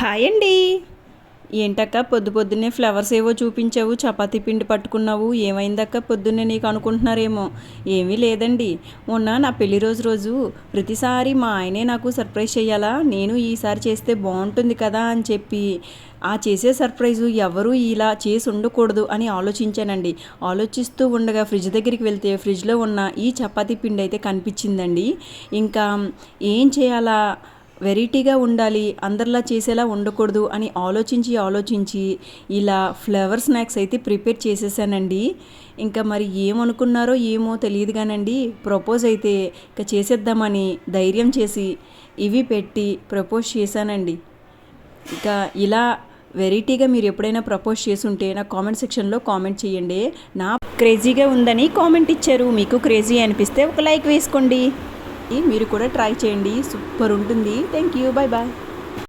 Hi అండి. ఏంటక్క పొద్దు పొద్దున్నే ఫ్లవర్స్ ఏవో చూపించావు, చపాతీ పిండి పట్టుకున్నావు, ఏమైందక్క పొద్దున్నే నీకు అనుకుంటున్నారేమో. ఏమీ లేదండి, మొన్న నా పెళ్లి రోజు ప్రతిసారి మా ఆయనే నాకు సర్ప్రైజ్ చేయాలా, నేను ఈసారి చేస్తే బాగుంటుంది కదా అని చెప్పి ఆ చేసే సర్ప్రైజు ఎవరు ఇలా చేసి ఉండకూడదు అని ఆలోచించానండి. ఆలోచిస్తూ ఉండగా ఫ్రిడ్జ్ దగ్గరికి వెళ్తే ఫ్రిడ్జ్లో ఉన్న ఈ చపాతీ పిండి అయితే కనిపించిందండి. ఇంకా ఏం చేయాలా, వెరైటీగా ఉండాలి, అందరిలా చేసేలా ఉండకూడదు అని ఆలోచించి ఇలా ఫ్లేవర్ స్నాక్స్ అయితే ప్రిపేర్ చేసేసానండి. ఇంకా మరి ఏమనుకున్నారో ఏమో తెలియదు కానండి, ప్రపోజ్ అయితే ఇంకా చేసేద్దామని ధైర్యం చేసి ఇవి పెట్టి ప్రపోజ్ చేశానండి. ఇంకా ఇలా వెరైటీగా మీరు ఎప్పుడైనా ప్రపోజ్ చేసుంటే నాకు కామెంట్ సెక్షన్లో కామెంట్ చేయండి. నా క్రేజీగా ఉందని కామెంట్ ఇచ్చారు, మీకు క్రేజీ అనిపిస్తే ఒక లైక్ వేసుకోండి. మీరు కూడా ట్రై చేయండి, సూపర్ ఉంటుంది. Thank you, bye bye.